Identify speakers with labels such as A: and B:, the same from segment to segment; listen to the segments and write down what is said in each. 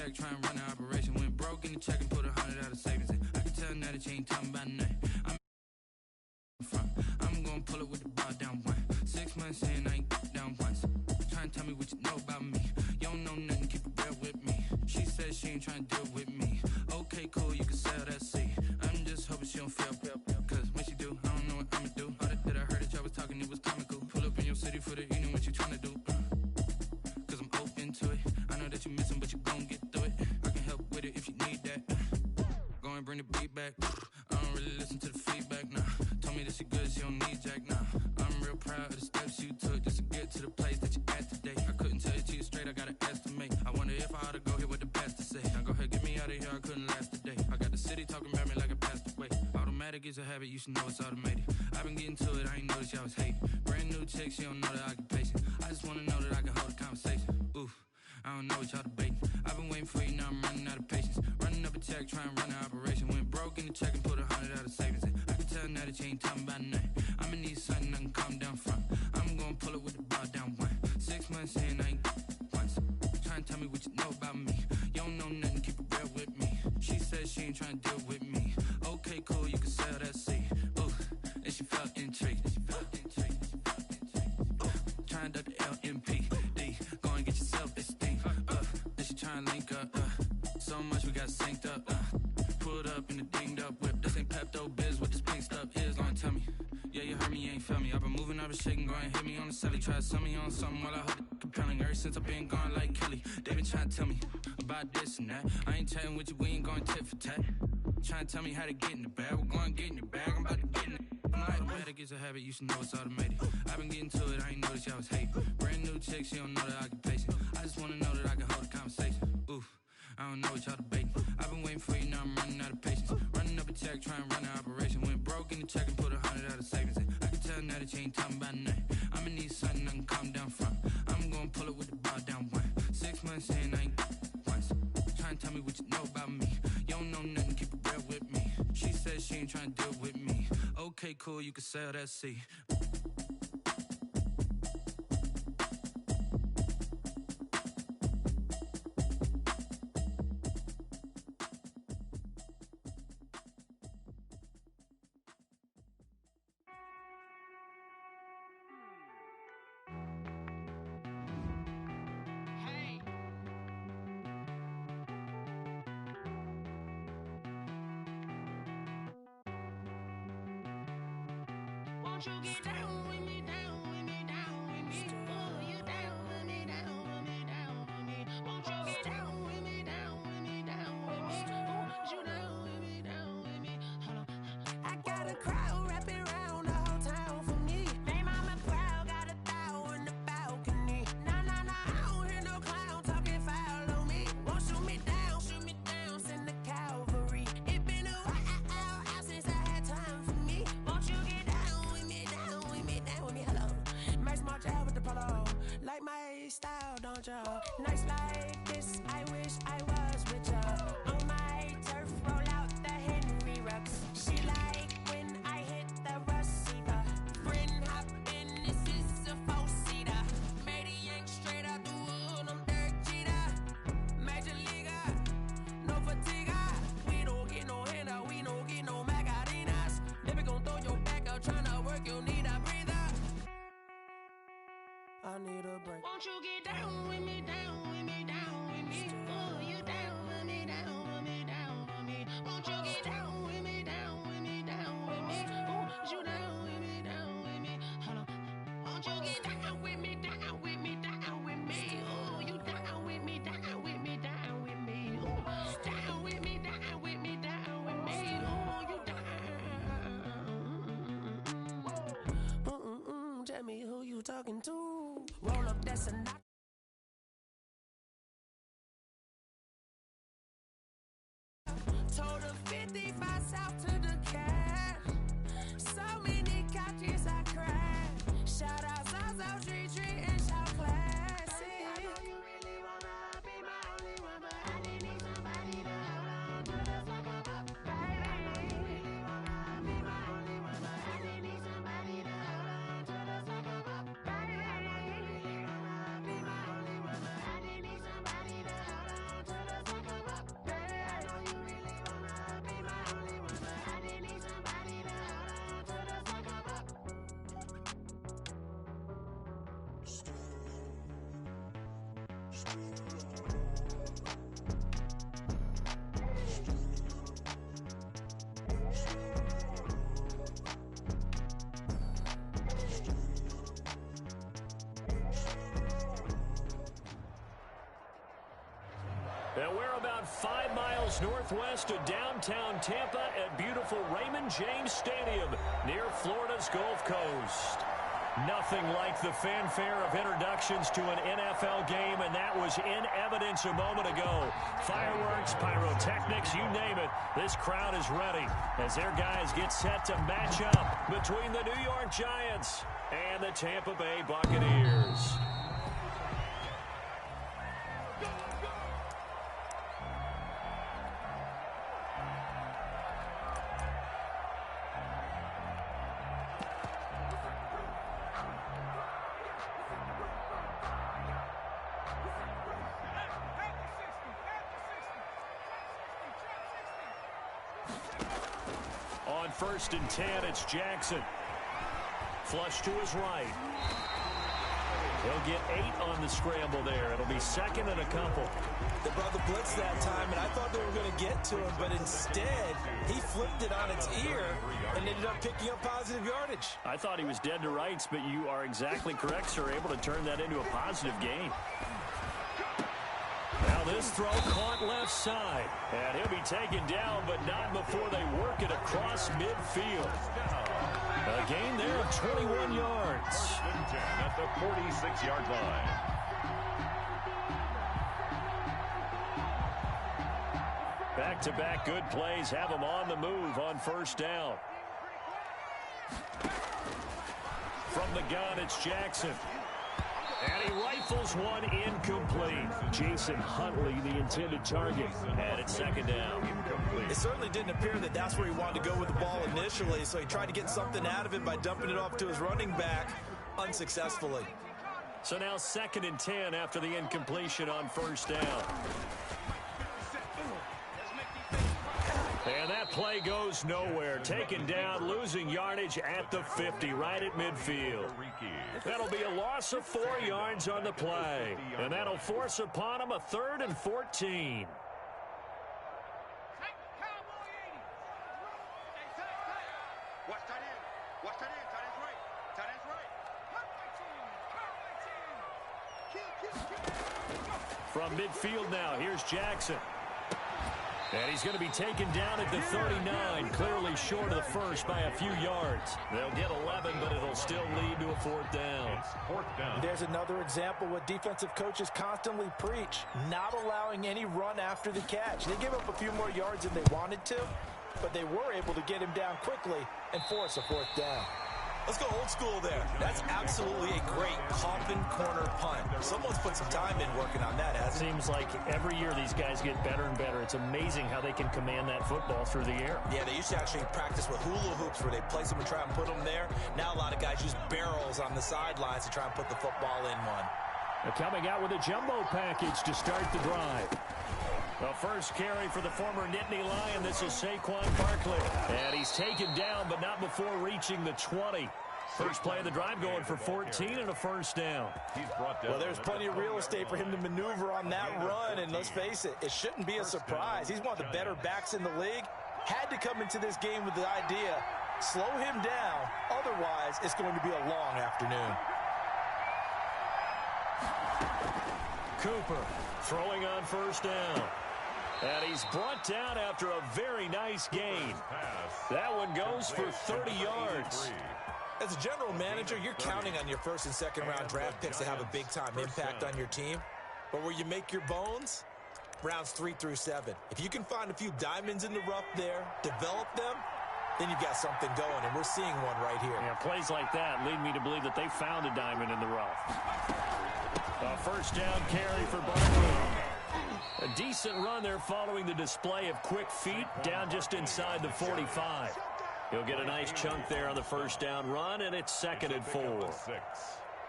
A: check, try and run the operation. Went broke in the check and put 100 out of savings in. I can tell now that you ain't talking about nothing. I'm gonna pull it with the bar down one. 6 months in, I ain't down once. Try and tell me what you know about me. You don't know nothing, keep it real with me. She said she ain't trying to deal with me. Okay, cool, you can sell that seed. I'm just hoping she don't fail. Cause when she do, I don't know what I'ma do. All that I heard that y'all was talking, it was comical. Pull up in your city for the evening, what you tryna do? Cause I'm open to it. I know that you missing, but you gon' get through it. I can help with it if you need that. Go and bring the beat back. I don't really listen to the feedback, nah. Told me that she good, she don't need jack, nah. I'm real proud of the steps you took just to get to the place that you at today. I couldn't tell you to you straight, I gotta estimate. I wonder if I ought to go here with the best to say. Now go ahead, get me out of here, I couldn't last today. I got the city talking about me like I passed away. Automatic is a habit, you should know it's automated. I've been getting to it, I ain't noticed y'all was hating. Brand new chick, she don't know the occupation. I just wanna know that I can hold a conversation. Oof, I don't know what y'all debating. I've been waiting for you, now I'm running out of patience. Running up a check, try and run the operation. Went broke in the check and put 100 out of savings in. I can tell now that you ain't talking about nothing. I'ma need something I can calm down from. I'm gonna pull it with the bar down one. 6 months in, I ain't once. Try and tell me what you know about me. You don't know nothing, keep it real with me. She said she ain't trying to deal with me. Okay, cool, you can sell that seed. Ooh, and she felt intrigued. Try and duck the LMPD. Go and get your self-esteem. Then she try and link up. So much we got synced up. Pulled up in a dinged up whip. This ain't Pepto-Biz, what this pink stuff is. Long tell me. Yeah, you heard me, you ain't felt me. I've been moving, I've been shaking, go and hit me on the celly. Try to sell me on something while I hold it compelling. Ever since I've been gone like Kelly, they been trying to tell me about this and that. I ain't chatting with you, we ain't going tit for tat. Trying to tell me how to get in the bag. We're going to get in the bag, I'm about to get in it. Automatic is a habit, you should know it's automated. I've been getting to it, I ain't noticed y'all was hating. Brand new chick, she don't know the occupation. I just wanna know that I can hold a conversation. Oof, I don't know what y'all debating. I've been waiting for you, now I'm running out of patience. Running up a check, try and run the operation. Went broke in the check and put 100 out of savings in. I can tell now that you ain't talking about nothing. I'ma need something I can calm down from. I'm gonna pull it with the bar down one. 6 months in, I ain't once. Try and tell me what you know about me. You don't know nothing, keep it real with me. She said she ain't trying to deal with me. Okay, cool, you can sell that seed.
B: Won't you get down with me, down with me, down with me? Oh, you down with me, down with me, down with me. Won't you get down with me, down with me, down with me? Oh, you down with me, down with me? Hold on. I got a crowd wrapping around the whole town for me. They mama proud, got a thou in the balcony. Nah, nah, nah, I don't hear no clown talking foul on me. Won't shoot me down, send the cavalry. It been a while since I had time for me. Won't you get down with me, down with me, down with me? Hello, Max March out with the polo. Like my style, don't y'all? Nights like this, I wish I was with y'all. On my turf, roll out the Henry Rux. She like when I hit the receiver. Friend hop in, this is a four-seater. Made a yank straight out the wood, I'm Derek Jeter. Major leaguer, no fatigue. We don't get no handout, we don't get no Macarinas. Never gon' throw your back out, tryna work, you need a breather. I need a break. Won't you get down with me, down with me, down with me? Oh, you down with me, down with me, down with me? Won't you get down with me, down with me, down with me? Oh, you down with me, down with me? Hold on. Won't you get down with me, down with me, down with me? Oh, you down with me, down with me, down with me? Oh, down with me, down with me, down with me? Oh, you down. Tell me who you talking to. Roll up, that's a knock. Told her 55 south to the cash. So many couches I cried. Shout out South Street and shout classic. I know you really wanna be my only one, but I didn't need somebody to hold on to the fuck up, baby. I know you really wanna be my only one, but I didn't need somebody to hold on to the fuck up, baby. I know you really wanna be my only one, but I didn't need somebody to hold on to the fuck
C: And we're about 5 miles northwest of downtown Tampa at beautiful Raymond James Stadium near Florida's Gulf Coast. Nothing like the fanfare of introductions to an NFL game, and that was in evidence a moment ago. Fireworks, pyrotechnics, you name it. This crowd is ready as their guys get set to match up between the New York Giants and the Tampa Bay Buccaneers. On 1st and 10, it's Jackson. Flush to his right. He'll get 8 on the scramble there. It'll be 2nd and a couple.
D: They brought the blitz that time, and I thought they were going to get to him, but instead, he flipped it on its ear and ended up picking up positive yardage.
C: I thought he was dead to rights, but you are exactly correct, sir. Able to turn that into a positive gain. Now this throw caught left side. And he'll be taken down, but not before they work it across midfield. A gain there of 21 yards.
E: At the 46-yard line.
C: Back-to-back good plays have them on the move on 1st down. From the gun, it's Jackson. And he rifles one incomplete. Jason Huntley, the intended target. And it's 2nd down.
D: It certainly didn't appear that that's where he wanted to go with the ball initially, so he tried to get something out of it by dumping it off to his running back unsuccessfully.
C: So now 2nd and 10 after the incompletion on 1st down. And that play goes nowhere. Taken down, losing yardage at the 50, right at midfield. That'll be a loss of 4 yards on the play. And that'll force upon him a 3rd and 14. From midfield now, here's Jackson. And he's going to be taken down at the 39, clearly short of the first by a few yards. They'll get 11, but it'll still lead to a 4th down.
D: There's another example what defensive coaches constantly preach, not allowing any run after the catch. They gave up a few more yards than they wanted to, but they were able to get him down quickly and force a 4th down. Let's go old school there. That's absolutely a great coffin corner punt. Someone's put some time in working on that, hasn't it?
C: Seems like every year these guys get better and better. It's amazing how they can command that football through the air.
D: Yeah, they used to actually practice with hula hoops where they place them and try and put them there. Now a lot of guys use barrels on the sidelines to try and put the football in one.
C: They're coming out with a jumbo package to start the drive. The first carry for the former Nittany Lion. This is Saquon Barkley. And he's taken down, but not before reaching the 20. First play of the drive going for 14 and a 1st down.
D: Well, there's plenty of real estate for him to maneuver on that run. And let's face it, it shouldn't be a surprise. He's one of the better backs in the league. Had to come into this game with the idea, slow him down. Otherwise, it's going to be a long afternoon.
C: Cooper throwing on 1st down. And he's brought down after a very nice gain. That one goes for 30 yards.
D: As a general manager, you're counting on your 1st and 2nd round draft picks to have a big-time impact on your team. But where you make your bones, rounds 3 through 7. If you can find a few diamonds in the rough there, develop them, then you've got something going, and we're seeing one right here.
C: Yeah, plays like that lead me to believe that they found a diamond in the rough. A 1st down carry for Barkley. A decent run there following the display of quick feet down just inside the 45. He'll get a nice chunk there on the 1st down run, and it's 2nd and 4.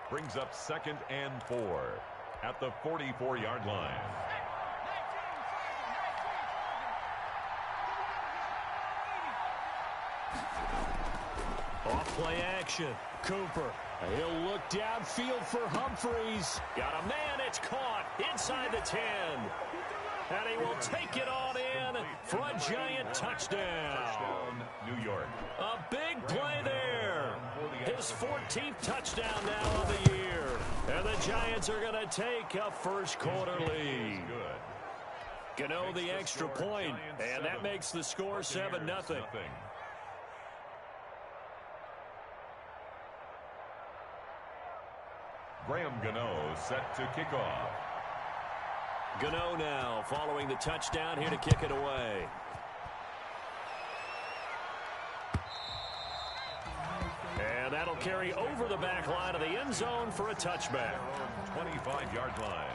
E: Brings up 2nd and 4 at the 44-yard line.
C: Off play action. Cooper He'll look downfield for Humphreys. Got a man, it's caught inside the 10. And he will take it on in for a giant touchdown.
E: New York.
C: A big play there. His 14th touchdown now of the year. And the Giants are going to take a first quarter lead. Gano the extra point, and that makes the score 7-0.
E: Graham Gano set to kick off.
C: Gano now following the touchdown here to kick it away. And that'll carry over the back line of the end zone for a touchback.
E: 25-yard line.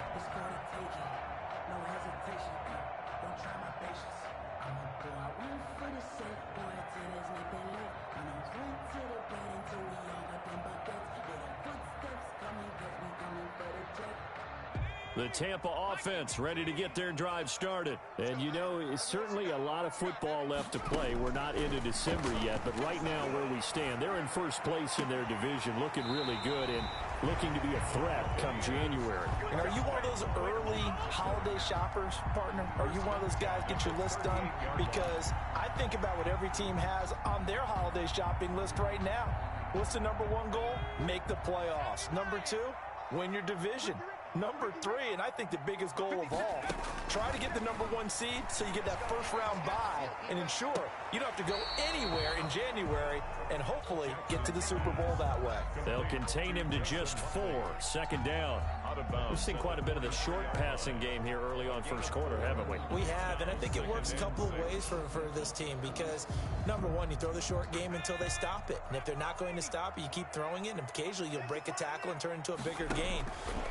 C: The Tampa offense ready to get their drive started. And, you know, it's certainly a lot of football left to play. We're not into December yet, but right now where we stand, they're in first place in their division, looking really good and looking to be a threat come January.
D: And are you one of those early holiday shoppers, partner? Are you one of those guys get your list done? Because I think about what every team has on their holiday shopping list right now. What's the number one goal? Make the playoffs. Number two, win your division. Number three, and I think the biggest goal of all, try to get the number one seed so you get that first round bye and ensure you don't have to go anywhere in January and hopefully get to the Super Bowl that way.
C: They'll contain him to just 4. Second down. We've seen quite a bit of the short passing game here early on first quarter, haven't we?
D: We have, and I think it works a couple of ways for this team because, number one, you throw the short game until they stop it. And if they're not going to stop it, you keep throwing it, and occasionally you'll break a tackle and turn it into a bigger gain.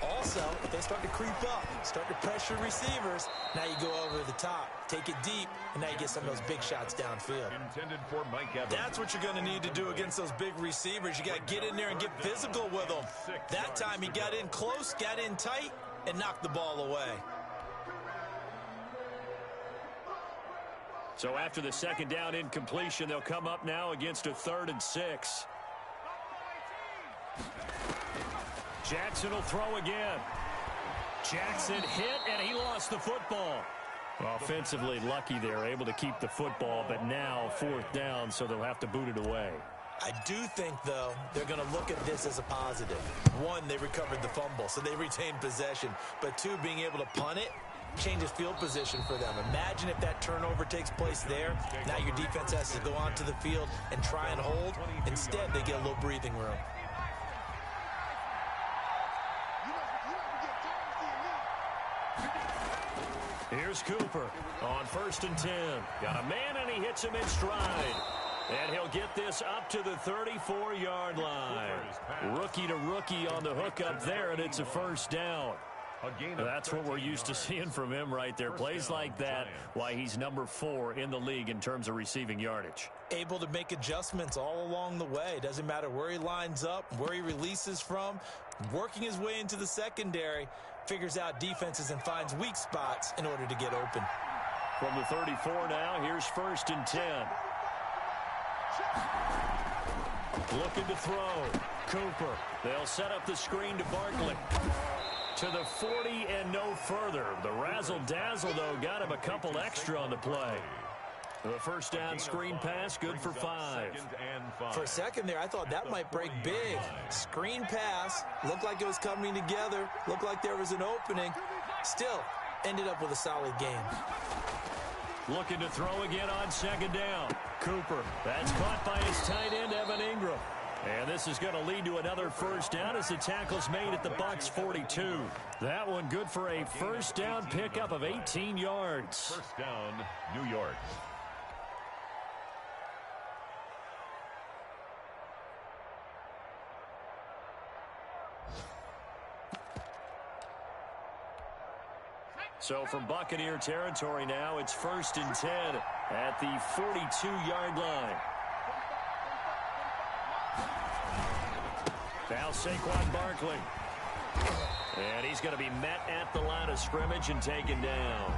D: Also, if they start to creep up, start to pressure receivers, now you go over the top, take it deep, and now you get some of those big shots downfield.
E: Intended for Mike Evans.
D: That's what you're going to need to do against those big receivers. You got to get in there and get physical with them. That time he got in close, got in tight, and knocked the ball away.
C: So after the second down incompletion, they'll come up now against a 3rd and 6. Jackson will throw again. Jackson hit, and he lost the football. Offensively lucky they're able to keep the football, but now 4th down, so they'll have to boot it away.
D: I do think, though, they're going to look at this as a positive. One, they recovered the fumble, so they retained possession. But two, being able to punt it changes field position for them. Imagine if that turnover takes place there. Now your defense has to go onto the field and try and hold. Instead, they get a little breathing room.
C: Here's Cooper on 1st and 10. Got a man, and he hits him in stride. And he'll get this up to the 34-yard line. Rookie to rookie on the hook up there, and it's a first down. That's what we're used to seeing from him right there. Plays like that, why he's number 4 in the league in terms of receiving yardage.
D: Able to make adjustments all along the way. Doesn't matter where he lines up, where he releases from. Working his way into the secondary, figures out defenses and finds weak spots in order to get open.
C: From the 34 now, here's 1st and 10. Looking to throw. Cooper. They'll set up the screen to Barkley. To the 40 and no further. The razzle-dazzle, though, got him a couple extra on the play. The first down screen pass, good for 5.
D: For a second there, I thought that might break big. Screen pass, looked like it was coming together, looked like there was an opening. Still, ended up with a solid game.
C: Looking to throw again on 2nd down. Cooper, that's caught by his tight end, Evan Ingram. And this is going to lead to another first down as the tackle's made at the Bucs 42. That one good for a first down pickup of 18 yards.
E: First down, New York.
C: So from Buccaneer territory now, it's 1st and 10 at the 42-yard line. Now Saquon Barkley. And he's going to be met at the line of scrimmage and taken down.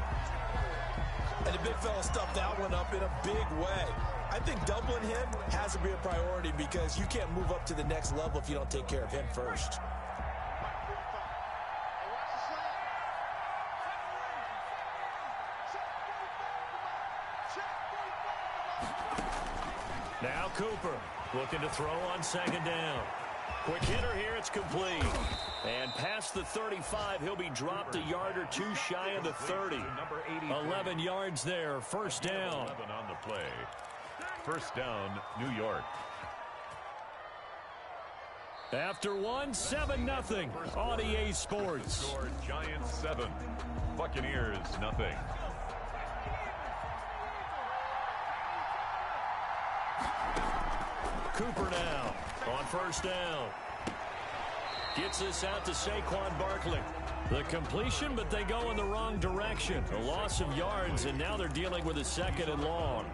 D: And the big fella stuffed that one up in a big way. I think doubling him has to be a priority because you can't move up to the next level if you don't take care of him first.
C: Now Cooper looking to throw on second down. Quick hitter here, it's complete. And past the 35, he'll be dropped a yard or two shy of the 30. 11 yards there, first down.
E: 11 on the play. First down, New York.
C: After 7-0 on EA Sports.
E: Score Giants 7, Buccaneers nothing.
C: Cooper now on first down. Gets this out to Saquon Barkley. The completion, but they go in the wrong direction. A loss of yards, and now they're dealing with a second and long.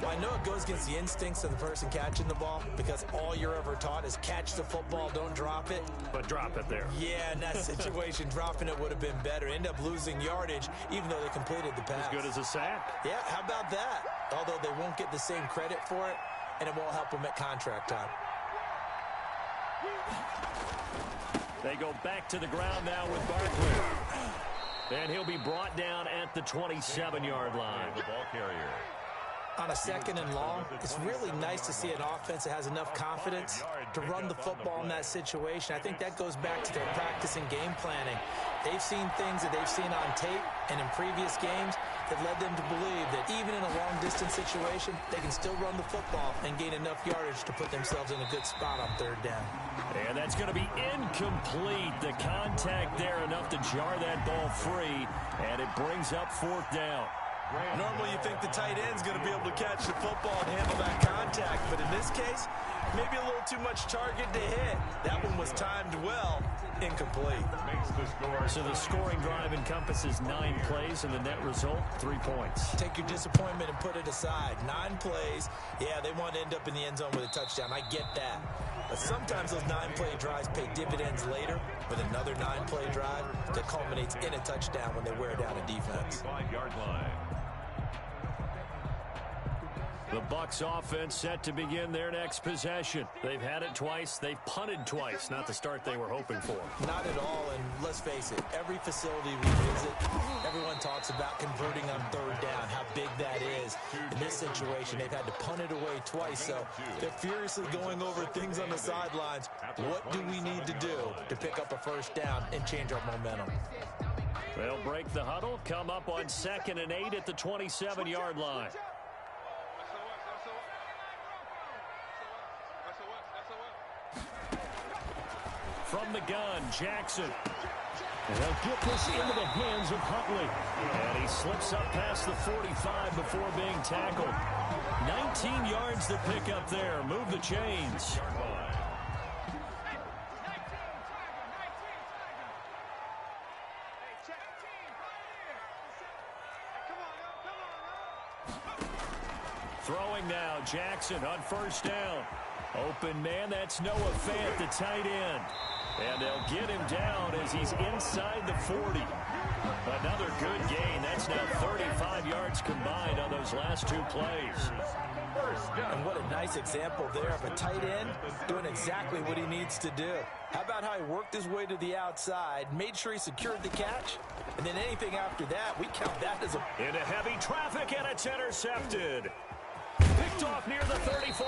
D: Well, I know it goes against the instincts of the person catching the ball because all you're ever taught is catch the football, don't drop it.
C: But drop it there.
D: Yeah, in that situation, dropping it would have been better. End up losing yardage, even though they completed the pass.
C: As good as a sack.
D: Yeah, how about that? Although they won't get the same credit for it, and it won't help them at contract time.
C: They go back to the ground now with Barkley. And he'll be brought down at the 27-yard line.
E: The ball carrier.
D: On a second and long, it's really nice to see an offense that has enough confidence to run the football in that situation. I think that goes back to their practice and game planning. They've seen things that they've seen on tape and in previous games that led them to believe that even in a long-distance situation, they can still run the football and gain enough yardage to put themselves in a good spot on third down.
C: And that's going to be incomplete. The contact there enough to jar that ball free, and it brings up fourth down.
D: Normally you think the tight end's going to be able to catch the football and handle that contact, but in this case, maybe a little too much target to hit. That one was timed well, incomplete.
E: Makes the score.
C: So the scoring drive encompasses 9 plays, and the net result, 3 points.
D: Take your disappointment and put it aside. 9 plays, yeah, they want to end up in the end zone with a touchdown. I get that. But sometimes those 9-play drives pay dividends later with another 9-play drive that culminates in a touchdown when they wear down a defense.
E: 5-yard line.
C: The Bucs offense set to begin their next possession. They've had it twice. They've punted twice. Not the start they were hoping for.
D: Not at all, and let's face it, every facility we visit, everyone talks about converting on third down, how big that is. In this situation, they've had to punt it away twice, so they're furiously going over things on the sidelines. What do we need to do to pick up a first down and change our momentum?
C: They'll break the huddle, come up on 2nd and 8 at the 27-yard line. From the gun, Jackson. And they'll get this into the hands of Huntley. And he slips up past the 45 before being tackled. 19 yards to pick up there. Move the chains. Throwing now, Jackson on first down. Open man, that's Noah Fant, the tight end. And they'll get him down as he's inside the 40. Another good gain. That's now 35 yards combined on those last 2 plays.
D: And what a nice example there of a tight end doing exactly what he needs to do. How about how he worked his way to the outside, made sure he secured the catch, and then anything after that, we count that as a...
C: Into heavy traffic, and it's intercepted. Picked off near the 34.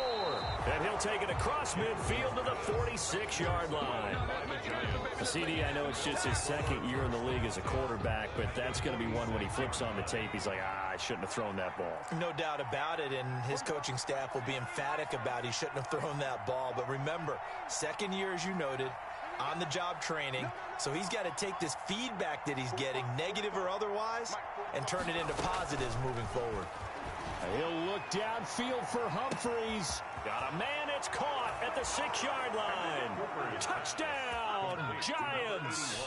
C: And he'll take it across midfield to the 46-yard line. CD, I know it's just his 2nd year in the league as a quarterback, but that's going to be one when he flips on the tape. He's like, I shouldn't have thrown that ball.
D: No doubt about it, and his coaching staff will be emphatic about he shouldn't have thrown that ball. But remember, 2nd year, as you noted, on-the-job training, so he's got to take this feedback that he's getting, negative or otherwise, and turn it into positives moving forward.
C: He'll look downfield for Humphreys. Got a man, it's caught at the 6-yard line. Touchdown, Giants.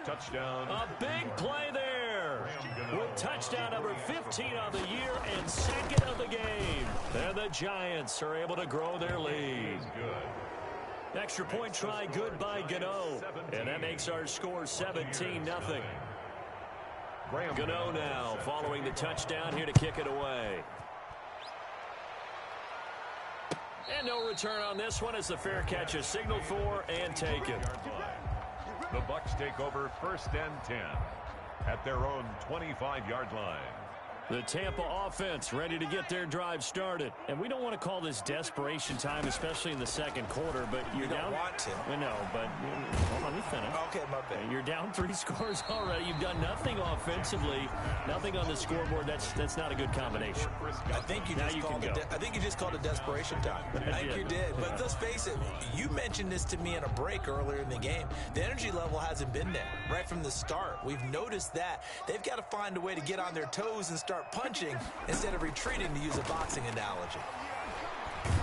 E: Touchdown.
C: A big play there. With touchdown number 15 on the year and 2nd of the game. And the Giants are able to grow their lead. Extra point try good by Gano. And that makes our score 17-0. Gano now following the touchdown here to kick it away. And no return on this one as the fair catch is signaled for and taken.
E: The Bucs take over 1st and 10 at their own 25-yard line.
C: The Tampa offense ready to get their drive started. And we don't want to call this desperation time, especially in the second quarter, but you're down.
D: You don't want to.
C: I know, but well, let me finish.
D: Okay, my bad.
C: You're down 3 scores already. You've done nothing offensively, nothing on the scoreboard. That's not a good combination.
D: I think you just called it desperation time. I think you did. But let's face it, you mentioned this to me in a break earlier in the game. The energy level hasn't been there right from the start. We've noticed that. They've got to find a way to get on their toes and start punching instead of retreating, to use a boxing analogy.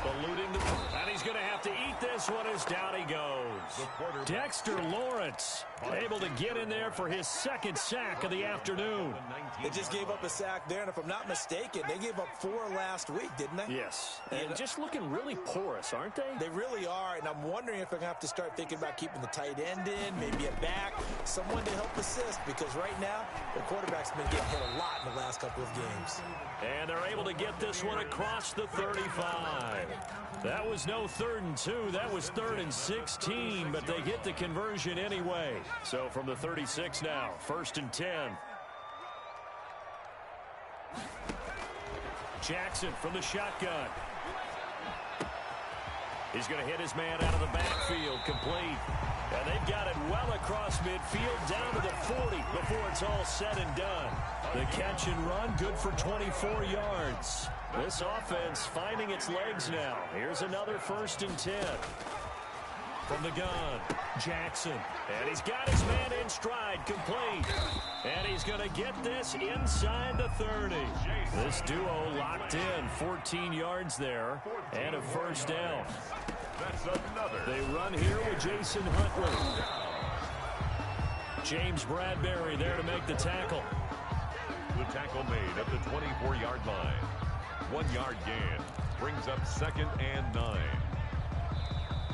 C: Eluding the... And he's going to have to eat this one as down he goes. Dexter Lawrence able to get in there for his second sack of the afternoon.
D: They just gave up a sack there, and if I'm not mistaken, they gave up 4 last week, didn't they?
C: Yes. And just looking really porous, aren't they?
D: They really are, and I'm wondering if they're going to have to start thinking about keeping the tight end in, maybe a back, someone to help assist, because right now, the quarterback's been getting hit a lot in the last couple of games.
C: And they're able to get this one across the 35. That was no 3rd and 2. That was 3rd and 16, but they get the conversion anyway. So from the 36 now, 1st and 10. Jackson from the shotgun. He's going to hit his man out of the backfield, complete. And they've got it well across midfield, down to the 40 before it's all said and done. The catch and run, good for 24 yards. This offense finding its legs now. Here's another 1st and 10. From the gun, Jackson. And he's got his man in stride, complete. And he's going to get this inside the 30. This duo locked in, 14 yards there, and a 1st down.
E: That's another.
C: They run here with Jason Huntley. James Bradbury there to make the tackle.
E: The tackle made at the 24-yard line. 1-yard gain brings up 2nd and 9.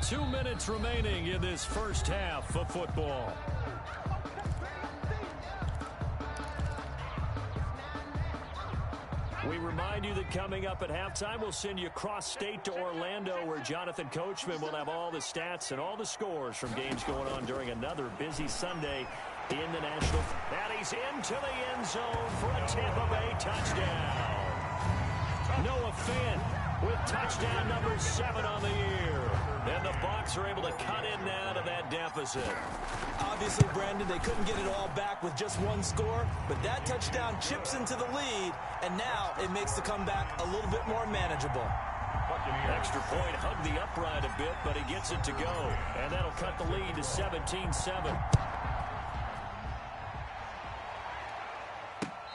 C: 2 minutes remaining in this first half of football. We remind you that coming up at halftime, we'll send you cross-state to Orlando, where Jonathan Coachman will have all the stats and all the scores from games going on during another busy Sunday in the National. And he's into the end zone for a Tampa Bay touchdown. Noah Fant with touchdown number 7 on the year. And the Bucs are able to cut in now to that deficit.
D: Obviously, Brandon, they couldn't get it all back with just 1 score, but that touchdown chips into the lead, and now it makes the comeback a little bit more manageable.
C: Extra point, hugged the upright a bit, but he gets it to go. And that'll cut the lead to 17-7.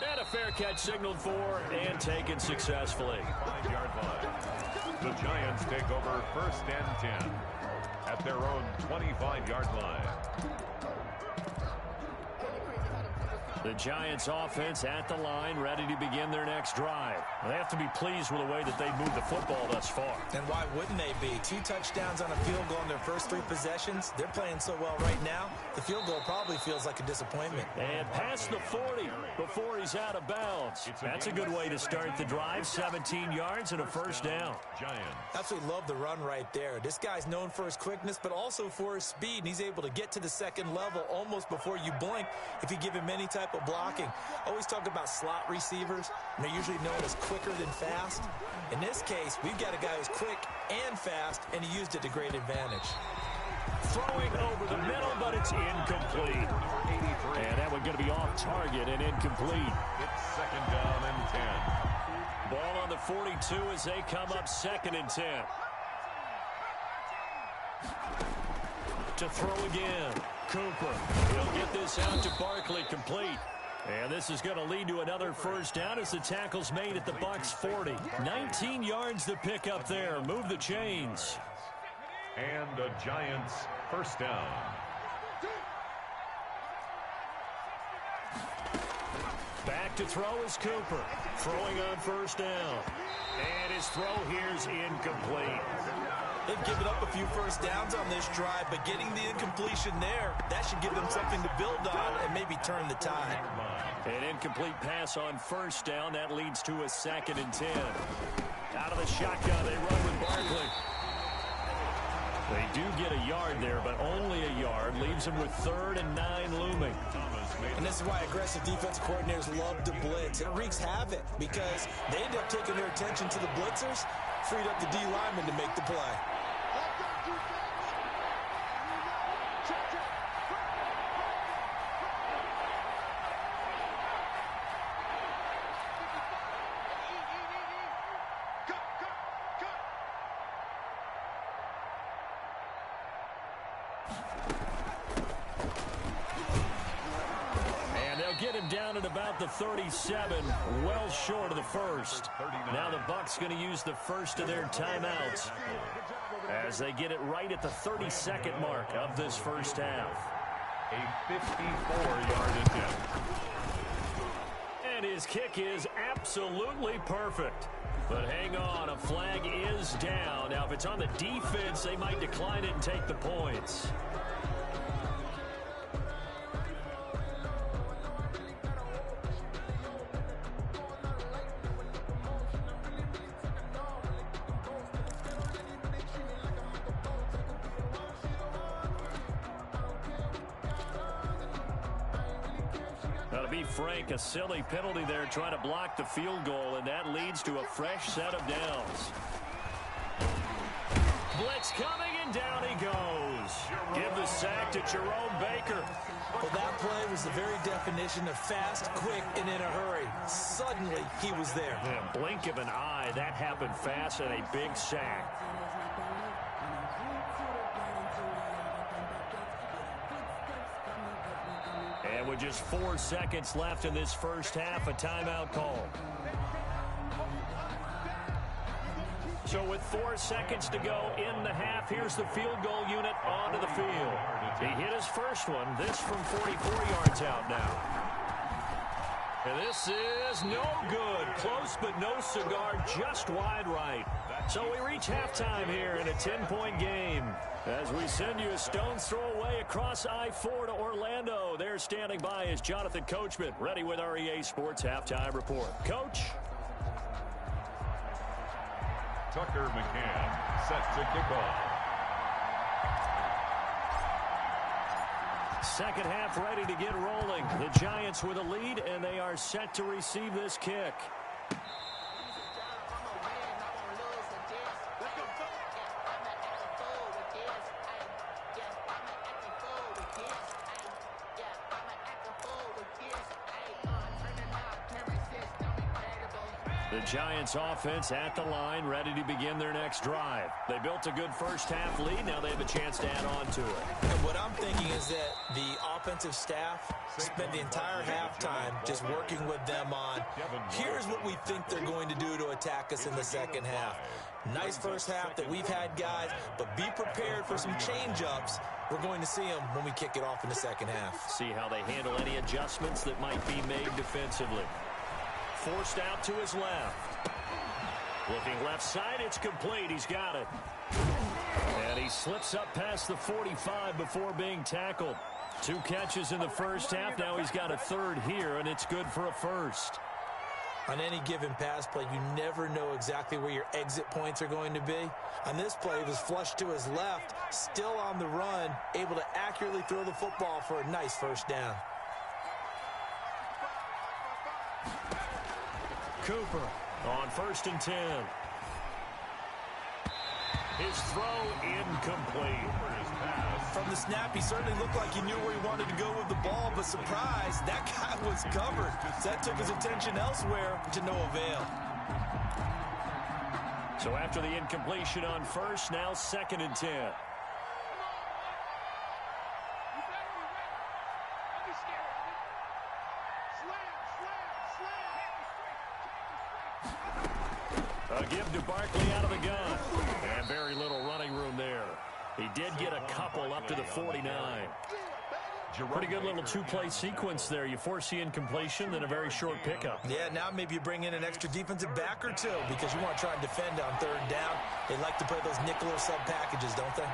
C: And a fair catch signaled for and taken successfully.
E: 5-yard line. The Giants take over 1st and 10 at their own 25-yard line.
C: The Giants offense at the line, ready to begin their next drive. They have to be pleased with the way that they've moved the football thus far.
D: And why wouldn't they be? 2 touchdowns on a field goal in their first 3 possessions. They're playing so well right now, the field goal probably feels like a disappointment.
C: And past the 40 before he's out of bounds. That's a good way to start the drive. 17 yards and a 1st down.
E: Giants.
D: Absolutely love the run right there. This guy's known for his quickness, but also for his speed. And he's able to get to the second level almost before you blink if you give him any type of blocking. Always talk about slot receivers, and they're usually known as quicker than fast. In this case, we've got a guy who's quick and fast, and he used it to great advantage.
C: Throwing over the middle, but it's incomplete. And that one going to be off target and incomplete.
E: It's 2nd down and 10.
C: Ball on the 42 as they come up 2nd and 10. To throw again. Cooper. He'll get this out to Barkley, complete. And this is going to lead to another 1st down as the tackle's made at the Bucs 40. 19 yards to pick up there. Move the chains.
E: And the Giants 1st down.
C: Back to throw is Cooper. Throwing on 1st down. And his throw here's incomplete.
D: They've given up a few 1st downs on this drive, but getting the incompletion there, that should give them something to build on and maybe turn the tide.
C: An incomplete pass on 1st down. That leads to a 2nd and 10. Out of the shotgun, they run with Barkley. They do get a yard there, but only a yard. Leaves them with 3rd and 9 looming.
D: And this is why aggressive defensive coordinators love to blitz. It wreaks havoc because they end up taking their attention to the blitzers, freed up the D lineman to make the play.
C: Get him down at about the 37, well short of the first. Now the Bucs going to use the first of their timeouts as they get it right at the 32nd mark of this first half.
E: A 54-yard attempt.
C: And his kick is absolutely perfect. But hang on, a flag is down. Now if it's on the defense, they might decline it and take the points. Now, to be frank, a silly penalty there trying to block the field goal, and that leads to a fresh set of downs. Blitz coming, and down he goes. Give the sack to Jerome Baker.
D: Well, that play was the very definition of fast, quick, and in a hurry. Suddenly, he was there.
C: Yeah, blink of an eye, that happened fast, and a big sack. And with just 4 seconds left in this first half, a timeout call. So with 4 seconds to go in the half, here's the field goal unit onto the field. He hit his first one, this from 44 yards out now. And this is no good. Close but no cigar, just wide right. So we reach halftime here in a 10-point game. As we send you a stone's throw away across I-4 to Orlando. There standing by is Jonathan Coachman, ready with our EA Sports Halftime Report. Coach?
E: Tucker McCann set to kick off.
C: Second half ready to get rolling. The Giants with a lead, and they are set to receive this kick. The Giants offense at the line, ready to begin their next drive. They built a good first half lead. Now they have a chance to add on to it.
D: And what I'm thinking is that the offensive staff spent the entire halftime just working with them on, here's what we think they're going to do to attack us in the second half. Nice first half that we've had, guys, but be prepared for some change-ups. We're going to see them when we kick it off in the second half.
C: See how they handle any adjustments that might be made defensively. Forced out to his left. Looking left side, it's complete. He's got it. And he slips up past the 45 before being tackled. 2 catches in the first half. Now he's got a third here, and it's good for a first.
D: On any given pass play, you never know exactly where your exit points are going to be. On this play, he was flushed to his left, still on the run, able to accurately throw the football for a nice first down.
C: Cooper on 1st and 10. His throw incomplete.
D: From the snap, he certainly looked like he knew where he wanted to go with the ball, but surprise, that guy was covered. That took his attention elsewhere to no avail.
C: So after the incompletion on 1st, now 2nd and 10. A give to Barkley out of the gun. And very little running room there. He did get a couple up to the 49. Pretty good little 2-play sequence there. You force the incompletion, then a very short pickup.
D: Yeah, now maybe you bring in an extra defensive back or two because you want to try and defend on 3rd down. They like to play those nickel or sub packages, don't they?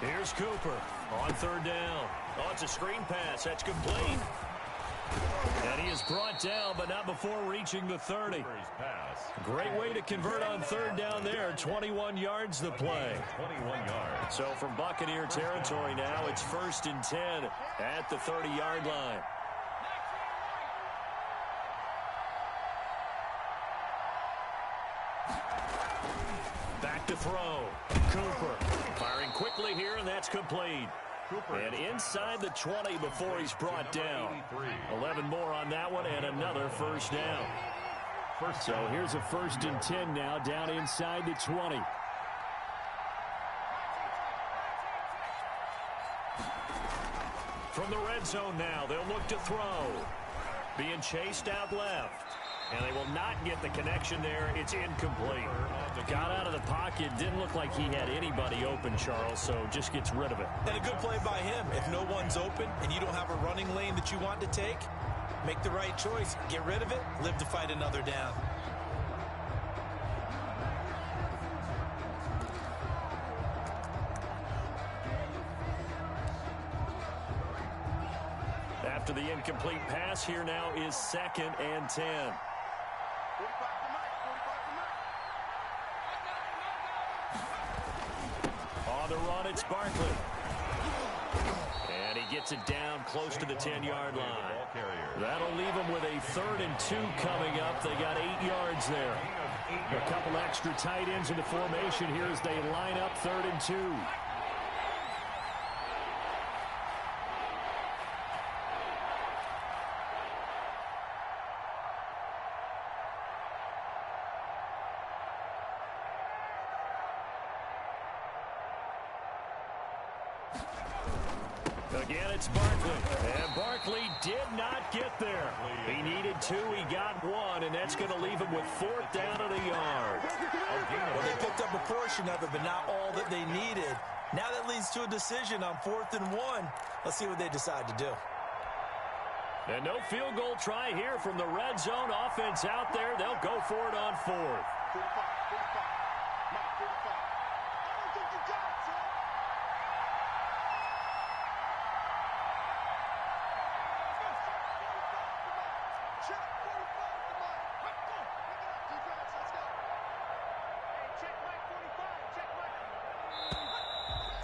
C: Here's Cooper on third down. Oh, it's a screen pass. That's complete. And he is brought down, but not before reaching the 30. Great way to convert on third down there. 21 yards the play.
E: 21 yards.
C: So from Buccaneer territory now, it's 1st and 10 at the 30-yard line. Back to throw. Cooper firing quickly here, and that's complete. And inside the 20 before he's brought down. 11 more on that one and another first down. So here's a 1st and 10 now down inside the 20. From the red zone now, they'll look to throw. Being chased out left. And they will not get the connection there. It's incomplete. Got out of the pocket. Didn't look like he had anybody open, Charles, so just gets rid of it.
D: And a good play by him. If no one's open and you don't have a running lane that you want to take, make the right choice. Get rid of it. Live to fight another down.
C: After the incomplete pass, here now is 2nd and 10. On the run, it's Barkley. And he gets it down close to the 10-yard line. That'll leave them with a 3rd and 2 coming up. They got 8 yards there. A couple extra tight ends in the formation here as they line up 3rd and 2. Again, it's Barkley. And Barkley did not get there. He needed 2. He got 1, and that's going to leave him with 4th down and a yard.
D: Well, they picked up a portion of it, but not all that they needed. Now that leads to a decision on 4th and 1. Let's see what they decide to do.
C: And no field goal try here from the red zone. Offense out there. They'll go for it on 4th.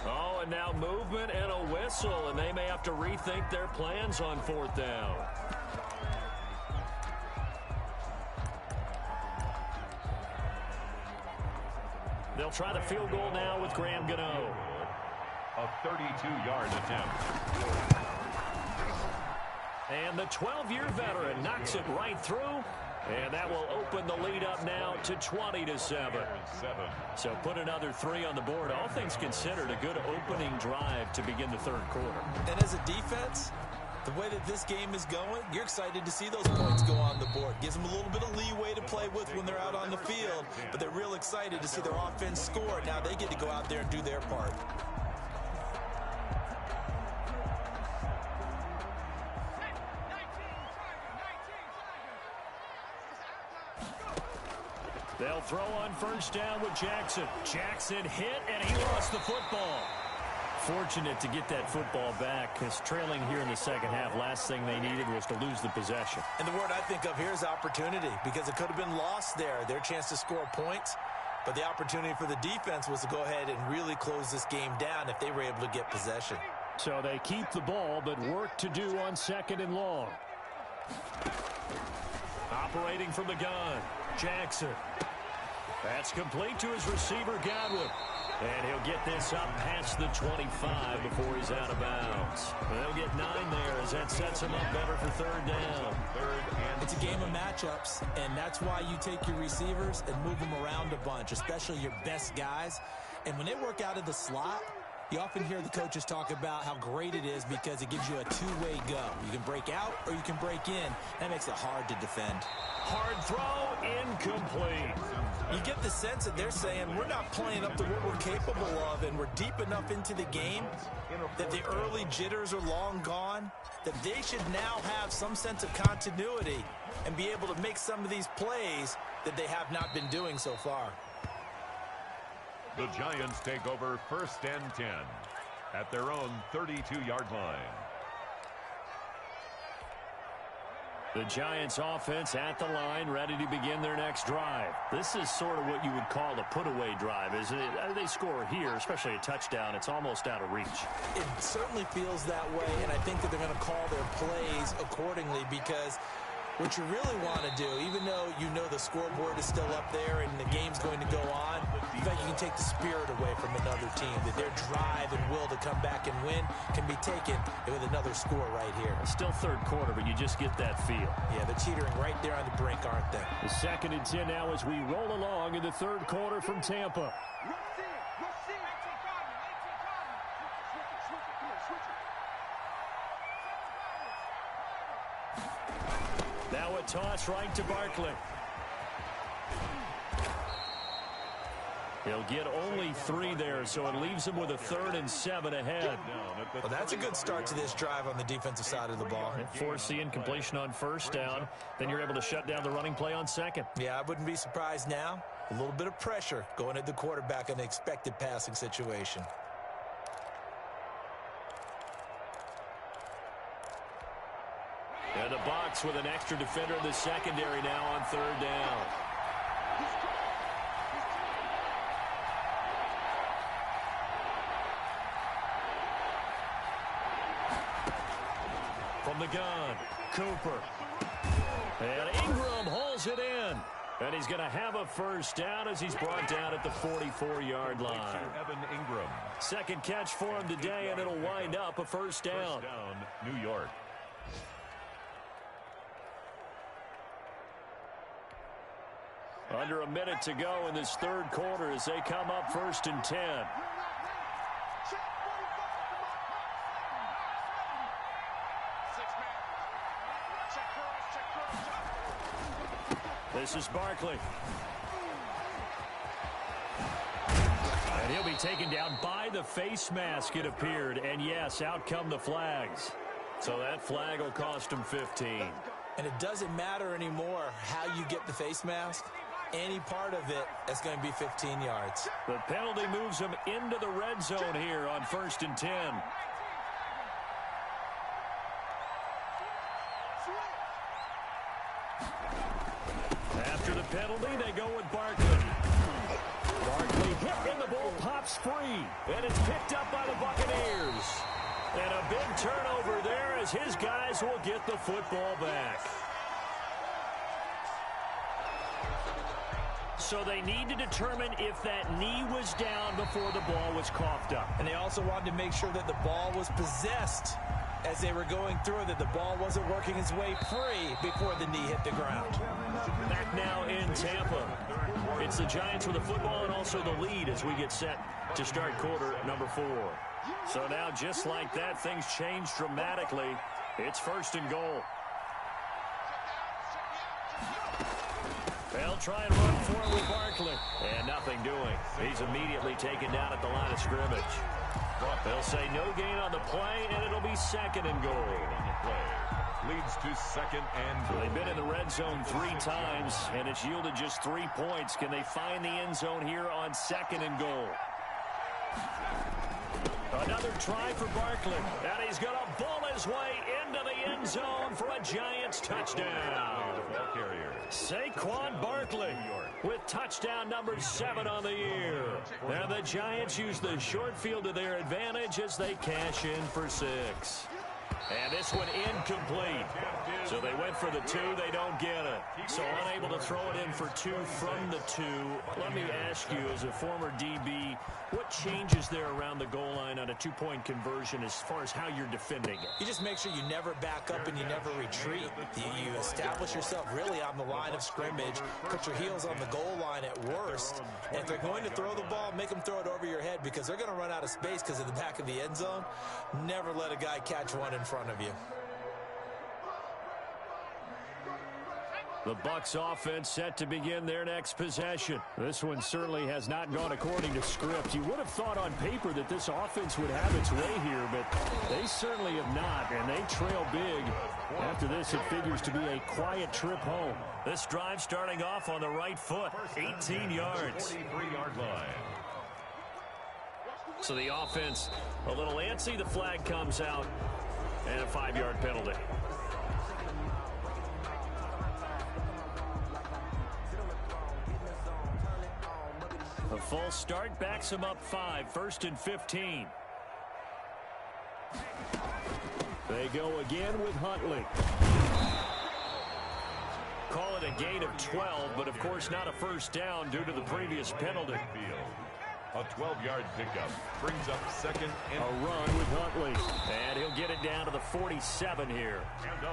C: Oh, and now movement and a whistle, and they may have to rethink their plans on 4th down. They'll try the field goal now with Graham Gano.
E: A 32-yard attempt.
C: And the 12-year veteran knocks it right through. And that will open the lead up now to 20-7. So put another 3 on the board. All things considered, a good opening drive to begin the 3rd quarter.
D: And as a defense, the way that this game is going, you're excited to see those points go on the board. Gives them a little bit of leeway to play with when they're out on the field. But they're real excited to see their offense score. Now they get to go out there and do their part.
C: They'll throw on 1st down with Jackson. Jackson hit, and he lost the football. Fortunate to get that football back, because trailing here in the 2nd half, last thing they needed was to lose the possession.
D: And the word I think of here is opportunity, because it could have been lost there, their chance to score points. But the opportunity for the defense was to go ahead and really close this game down if they were able to get possession.
C: So they keep the ball, but work to do on 2nd and long. Operating from the gun, Jackson. That's complete to his receiver, Godwin. And he'll get this up past the 25 before he's out of bounds. They'll get 9 there as that sets him up better for 3rd down.
D: It's a game of matchups, and that's why you take your receivers and move them around a bunch, especially your best guys. And when they work out of the slot, you often hear the coaches talk about how great it is because it gives you a two-way go. You can break out or you can break in. That makes it hard to defend.
C: Hard throw, incomplete.
D: You get the sense that they're saying we're not playing up to what we're capable of, and we're deep enough into the game that the early jitters are long gone, that they should now have some sense of continuity and be able to make some of these plays that they have not been doing so far.
E: The Giants take over 1st and 10. at their own 32-yard line.
C: The Giants offense at the line, ready to begin their next drive. This is sort of what you would call a put-away drive, isn't it? They score here, especially a touchdown. It's almost out of reach.
D: It certainly feels that way, and I think that they're going to call their plays accordingly, because what you really want to do, even though you know the scoreboard is still up there and the game's going to go on, in fact, you can take the spirit away from another team, that their drive and will to come back and win can be taken with another score right here.
C: Still third quarter, but you just get that feel.
D: Yeah, they're teetering right there on the brink, aren't they?
C: The 2nd and 10 now as we roll along in the third quarter from Tampa. Now a toss right to Barkley. He'll get only 3 there, so it leaves him with a 3rd and 7 ahead.
D: Well, that's a good start to this drive on the defensive side of the ball.
C: Force the incompletion on 1st down. Then you're able to shut down the running play on 2nd.
D: Yeah, I wouldn't be surprised now. A little bit of pressure going at the quarterback in an expected passing situation.
C: And the box with an extra defender in the secondary now on 3rd down. From the gun, Cooper. And Ingram hauls it in. And he's going to have a 1st down as he's brought down at the 44-yard line.
E: Evan Ingram.
C: 2nd catch for him today, and it'll wind up a 1st down.
E: 1st down, New York.
C: Under a minute to go in this third quarter as they come up 1st and 10. This is Barkley. And he'll be taken down by the face mask, it appeared. And yes, out come the flags. So that flag will cost him 15.
D: And it doesn't matter anymore how you get the face mask. Any part of it is going to be 15 yards.
C: The penalty moves him into the red zone here on 1st and 10. After the penalty, they go with Barkley. Barkley hit and the ball pops free. And it's picked up by the Buccaneers. And a big turnover there as his guys will get the football back. So they need to determine if that knee was down before the ball was coughed up.
D: And they also wanted to make sure that the ball was possessed as they were going through, that the ball wasn't working its way free before the knee hit the ground.
C: Back now in Tampa. It's the Giants with the football and also the lead as we get set to start quarter number 4. So now just like that, things change dramatically. It's 1st and goal. They'll try and run for it with Barkley. And nothing doing. He's immediately taken down at the line of scrimmage. They'll say no gain on the play, and it'll be 2nd and goal.
E: Leads to 2nd and goal.
C: They've been in the red zone 3 times, and it's yielded just 3 points. Can they find the end zone here on 2nd and goal? Another try for Barkley, and he's going to bull his way into the end zone for a Giants touchdown. Saquon Barkley with touchdown number 7 on the year. Now the Giants use the short field to their advantage as they cash in for 6. And this one incomplete. So they went for the 2. They don't get it. So unable to throw it in for 2 from the 2. Let me ask you, as a former DB, what changes there around the goal line on a 2-point conversion as far as how you're defending it?
D: You just make sure you never back up and you never retreat. You establish yourself really on the line of scrimmage, put your heels on the goal line at worst. And if they're going to throw the ball, make them throw it over your head, because they're going to run out of space because of the back of the end zone. Never let a guy catch one in front of you.
C: The Bucs offense set to begin their next possession. This one certainly has not gone according to script. You would have thought on paper that this offense would have its way here, but they certainly have not, and they trail big. After this, it figures to be a quiet trip home. This drive starting off on the right foot, 18 yards.
E: 43-yard line.
C: So the offense a little antsy. The flag comes out, and a 5-yard penalty. A full start backs him up 5, 1st and 15. They go again with Huntley. Call it a gain of 12, but of course not a first down due to the previous penalty.
E: A 12-yard pickup brings up 2nd and
C: a run with Huntley. And he'll get it down to the 47 here.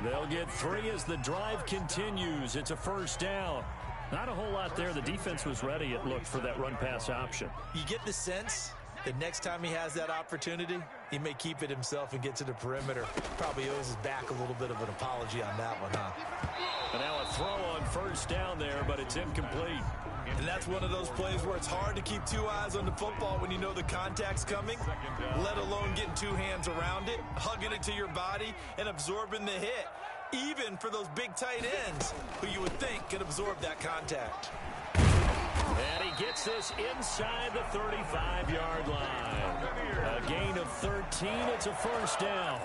C: They'll get 3 as the drive continues. It's a first down. Not a whole lot there. The defense was ready, it looked, for that run-pass option.
D: You get the sense that next time he has that opportunity, he may keep it himself and get to the perimeter. Probably owes his back a little bit of an apology on that one, huh?
C: And now a throw on first down there, but it's incomplete.
D: And that's one of those plays where it's hard to keep 2 eyes on the football when you know the contact's coming, let alone getting 2 hands around it, hugging it to your body, and absorbing the hit. Even for those big tight ends who you would think could absorb that contact.
C: And he gets this inside the 35-yard line. A gain of 13. It's a first down.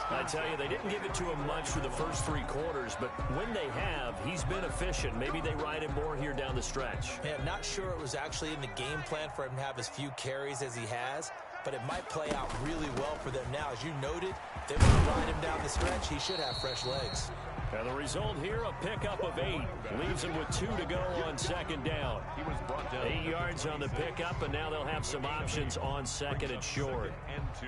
C: I tell you, they didn't give it to him much for the first 3 quarters, but when they have, he's been efficient. Maybe they ride him more here down the stretch.
D: Yeah, not sure it was actually in the game plan for him to have as few carries as he has, but it might play out really well for them now. As you noted, if they want to ride him down the stretch, he should have fresh legs.
C: And the result here, a pickup of 8. Leaves him with 2 to go on 2nd down.
E: he was brought down
C: 8 yards on the pickup, and now they'll have some options on 2nd and short.
E: and 2.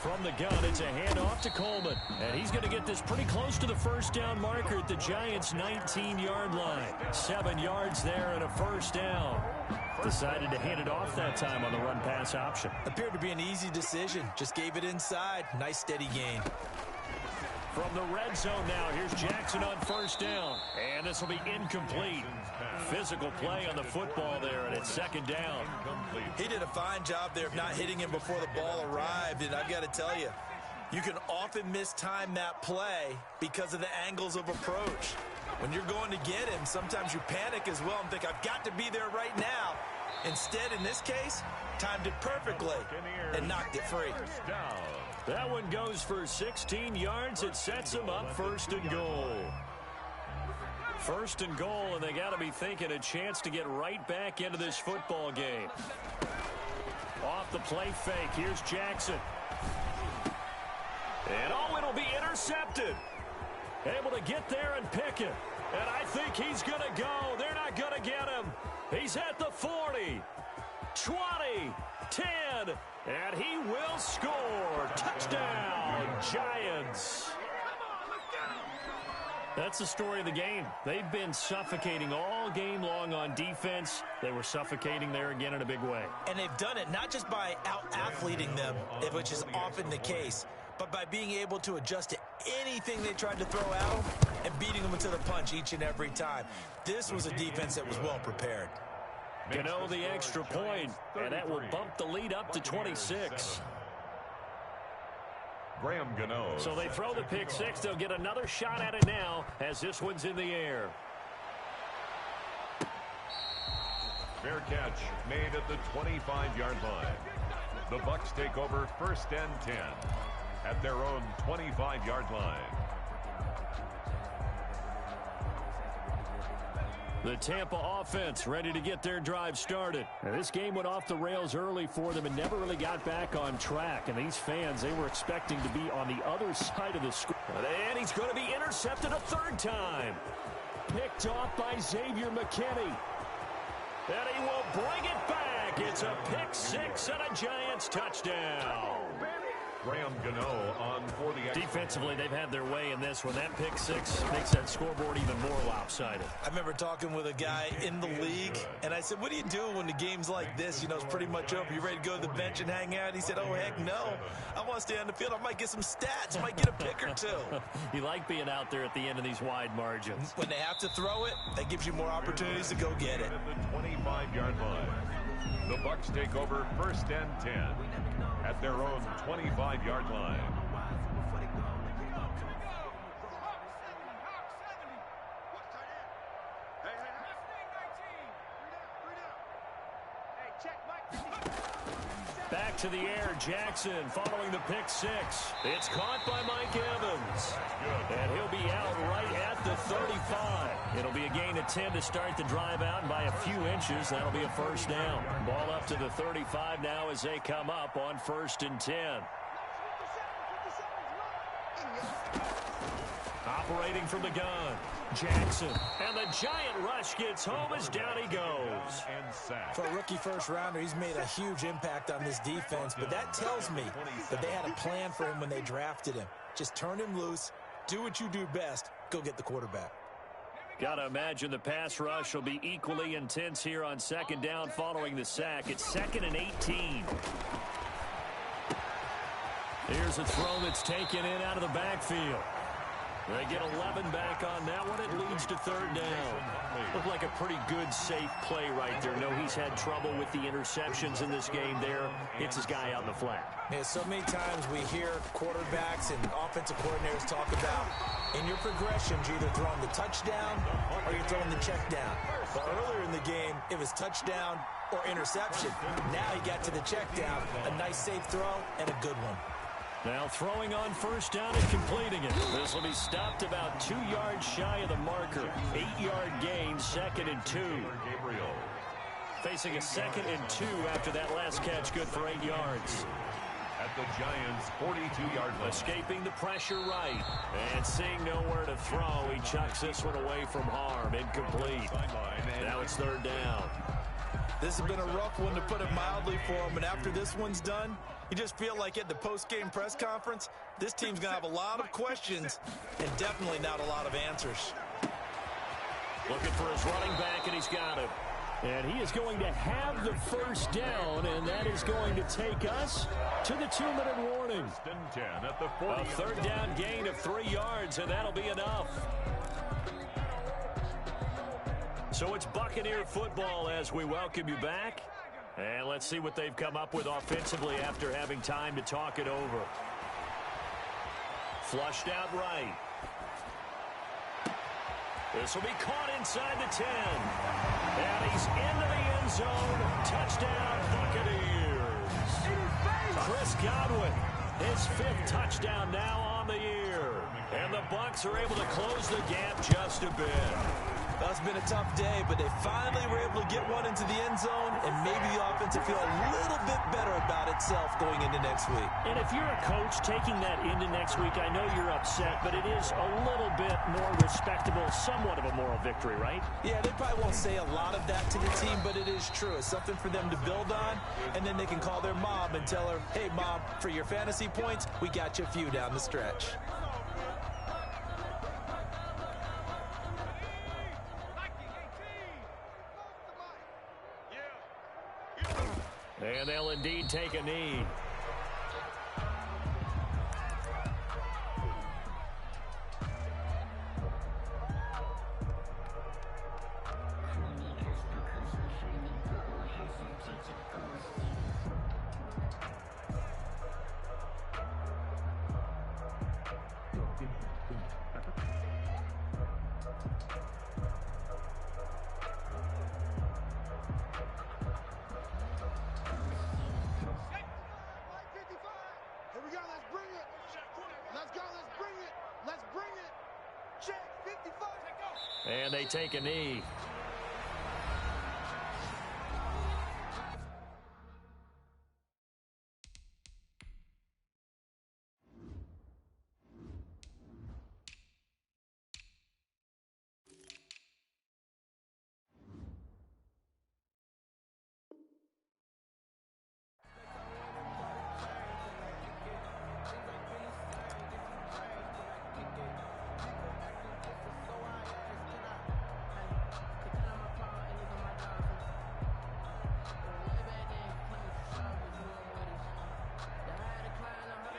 C: From the gun, it's a handoff to Coleman. And he's going to get this pretty close to the first down marker at the Giants' 19-yard line. 7 yards there and a first down. Decided to hand it off that time on the run-pass option.
D: Appeared to be an easy decision. Just gave it inside. Nice steady gain.
C: From the red zone now, here's Jackson on first down. And this will be incomplete. Physical play on the football there, and it's 2nd down.
D: He did a fine job there of not hitting him before the ball arrived, and I've got to tell you, you can often mistime that play because of the angles of approach. When you're going to get him, sometimes you panic as well and think, I've got to be there right now. Instead, in this case, timed it perfectly and knocked it free.
C: That one goes for 16 yards. It sets him up 1st and goal. 1st and goal, and they got to be thinking a chance to get right back into this football game. Off the play fake, here's Jackson. And it'll be intercepted. Able to get there and pick it. And I think he's going to go. They're not going to get him. He's at the 40, 20, 10, and he will score. Touchdown, Giants. That's the story of the game. They've been suffocating all game long on defense. They were suffocating there again in a big way.
D: And they've done it not just by out-athleting them, which is often the case, but by being able to adjust to anything they tried to throw at them and beating them to the punch each and every time. This was a defense that was well prepared.
C: Gano the extra point, and that will bump the lead up to 26.
E: Graham Gano.
C: So they throw the pick 6. They'll get another shot at it now as this one's in the air.
E: Fair catch made at the 25-yard line. The Bucs take over 1st and 10 at their own 25-yard line.
C: The Tampa offense ready to get their drive started. Now, this game went off the rails early for them and never really got back on track. And these fans, they were expecting to be on the other side of the score. And he's going to be intercepted a 3rd time. Picked off by Xavier McKinney. And he will bring it back. It's a pick 6 and a Giants touchdown.
E: Graham Gano on for the
C: defensively, they've had their way in this one. That pick 6 makes that scoreboard even more lopsided.
D: I remember talking with a guy in the league, and I said, what do you do when the game's like this? You know, it's pretty much over. You ready to go to the bench and hang out? He said, oh, heck no. I want to stay on the field. I might get some stats. I might get a pick or 2.
C: You like being out there at the end of these wide margins.
D: When they have to throw it, that gives you more opportunities to go get it.
E: At the 25-yard line. The Bucs take over 1st and 10 at their own 25-yard line.
C: to the air. Jackson following the pick six. It's caught by Mike Evans. And he'll be out right at the 35. It'll be a gain of 10 to start the drive out, and by a few inches, that'll be a first down. Ball up to the 35 now as they come up on 1st and 10. Operating from the gun, Jackson. And the giant rush gets home as down he goes.
D: For a rookie first-rounder, he's made a huge impact on this defense, but that tells me that they had a plan for him when they drafted him. Just turn him loose, do what you do best, go get the quarterback.
C: Got to imagine the pass rush will be equally intense here on 2nd down following the sack. It's 2nd and 18. Here's a throw that's taken in out of the backfield. They get 11 back on that one. It leads to 3rd down. Looked like a pretty good, safe play right there. No, he's had trouble with the interceptions in this game there. Hits his guy out in the flat.
D: Yeah, so many times we hear quarterbacks and offensive coordinators talk about in your progressions, you're either throwing the touchdown or you're throwing the check down. But earlier in the game, it was touchdown or interception. Now he got to the check down. A nice, safe throw and a good one.
C: Now throwing on 1st down and completing it. This will be stopped about 2 yards shy of the marker. 8-yard gain, 2nd and 2. Facing a 2nd and 2 after that last catch, good for 8 yards.
E: At the Giants' 42-yard line.
C: Escaping the pressure right. And seeing nowhere to throw, he chucks this one away from harm. Incomplete. Now it's 3rd down.
D: This has been a rough one, to put it mildly, for him. And after this one's done, you just feel like at the post-game press conference, this team's going to have a lot of questions and definitely not a lot of answers.
C: Looking for his running back, and he's got him. And he is going to have the 1st down, and that is going to take us to the 2-minute warning. A 3rd down gain of 3 yards, and that'll be enough. So it's Buccaneer football as we welcome you back. And let's see what they've come up with offensively after having time to talk it over. Flushed out right. This will be caught inside the 10. And he's into the end zone. Touchdown, Buccaneers. Chris Godwin, his 5th touchdown now on the year. And the Bucs are able to close the gap just a bit.
D: Well, it's been a tough day, but they finally were able to get one into the end zone, and maybe the offense will feel a little bit better about itself going into next week.
C: And if you're a coach taking that into next week, I know you're upset, but it is a little bit more respectable, somewhat of a moral victory, right?
D: Yeah, they probably won't say a lot of that to the team, but it is true. It's something for them to build on, and then they can call their mom and tell her, hey, Mom, for your fantasy points, we got you a few down the stretch.
C: And they'll indeed take a knee. And they take a knee.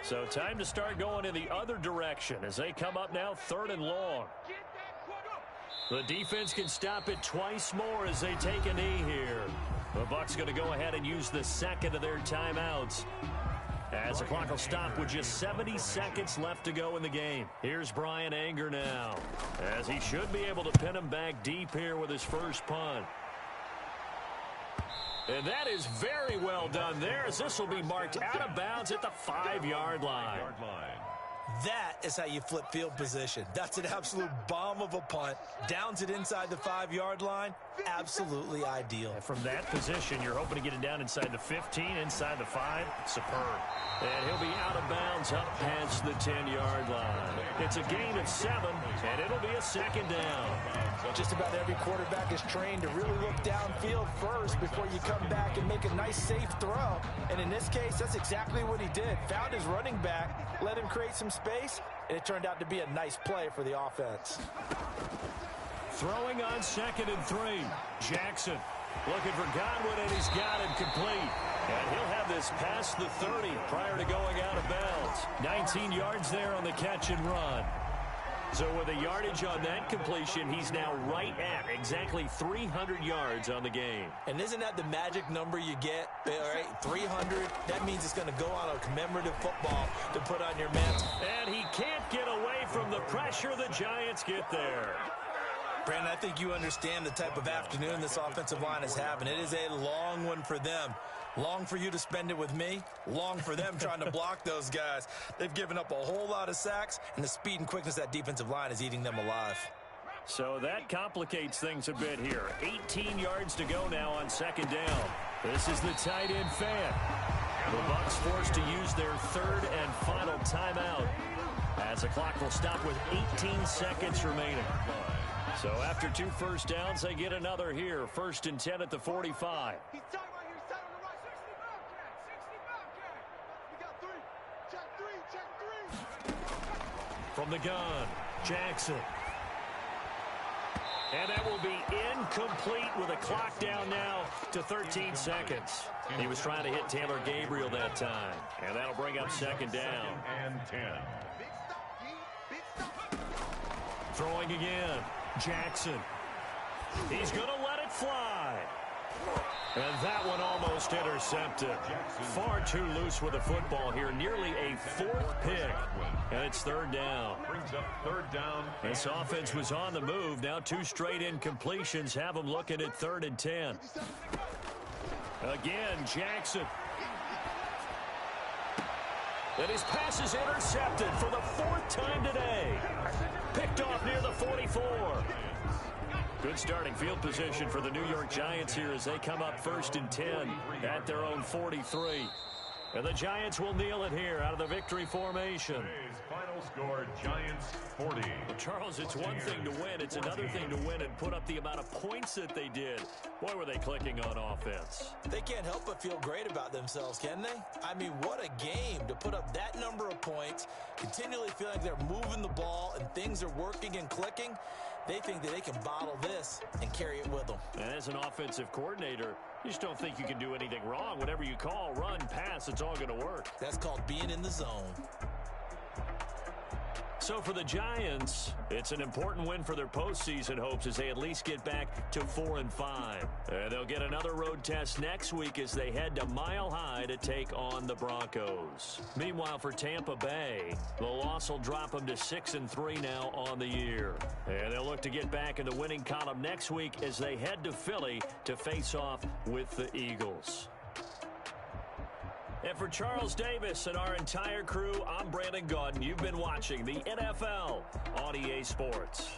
C: So time to start going in the other direction as they come up now 3rd and long. The defense can stop it twice more as they take a knee here. The Bucs going to go ahead and use the 2nd of their timeouts, as the clock will stop with just 70 seconds left to go in the game. Here's Brian Anger now, as he should be able to pin him back deep here with his first punt. And that is very well done there, as this will be marked out of bounds at the 5-yard line.
D: That is how you flip field position. That's an absolute bomb of a punt. Downs it inside the 5-yard line. Absolutely ideal.
C: And from that position, you're hoping to get it down inside the 15, inside the 5. Superb. And he'll be out of bounds up past the 10-yard line. It's a gain of 7, and it'll be a 2nd down.
D: Just about every quarterback is trained to really look downfield first before you come back and make a nice, safe throw. And in this case, that's exactly what he did. Found his running back, let him create some space, and it turned out to be a nice play for the offense.
C: Throwing on 2nd and 3. Jackson looking for Godwin, and he's got it complete. And he'll have this past the 30 prior to going out of bounds. 19 yards there on the catch and run. So with the yardage on that completion, he's now right at exactly 300 yards on the game.
D: And isn't that the magic number you get? All right, 300. That means it's going to go on a commemorative football to put on your mantle.
C: And he can't get away from the pressure. The Giants get there.
D: Brandon, I think you understand the type of afternoon this offensive line is having. It is a long one for them. Long for you to spend it with me. Long for them trying to block those guys. They've given up a whole lot of sacks, and the speed and quickness of that defensive line is eating them alive.
C: So that complicates things a bit here. 18 yards to go now on 2nd down. This is the tight end fan. The Bucs forced to use their 3rd and final timeout, as the clock will stop with 18 seconds remaining. So after 2 first downs, they get another here. 1st and 10 at the 45. From the gun, Jackson. And that will be incomplete with a clock down now to 13 seconds. He was trying to hit Taylor Gabriel that time. And that'll bring up 2nd down.
E: And 10.
C: Throwing again, Jackson. He's going to let it fly. And that one almost intercepted. Far too loose with the football here. Nearly a 4th pick. And it's 3rd down.
E: Brings up 3rd down.
C: This offense was on the move. Now 2 straight incompletions have them looking at 3rd and 10. Again, Jackson. And his pass is intercepted for the 4th time today. Picked off near the 44. Good starting field position for the New York Giants here as they come up 1st and 10 at their own 43. And the Giants will kneel it here out of the victory formation.
E: Today's final score, Giants 40.
C: Well, Charles, it's one thing to win. It's another thing to win and put up the amount of points that they did. Boy, were they clicking on offense.
D: They can't help but feel great about themselves, can they? I mean, what a game to put up that number of points, continually feeling like they're moving the ball and things are working and clicking. They think that they can bottle this and carry it with them.
C: And as an offensive coordinator, you just don't think you can do anything wrong. Whatever you call, run, pass, it's all going to work.
D: That's called being in the zone.
C: So for the Giants, it's an important win for their postseason hopes as they at least get back to 4-5. And they'll get another road test next week as they head to Mile High to take on the Broncos. Meanwhile, for Tampa Bay, the loss will drop them to 6-3 now on the year. And they'll look to get back in the winning column next week as they head to Philly to face off with the Eagles. And for Charles Davis and our entire crew, I'm Brandon Gaudin. You've been watching the NFL on EA Sports.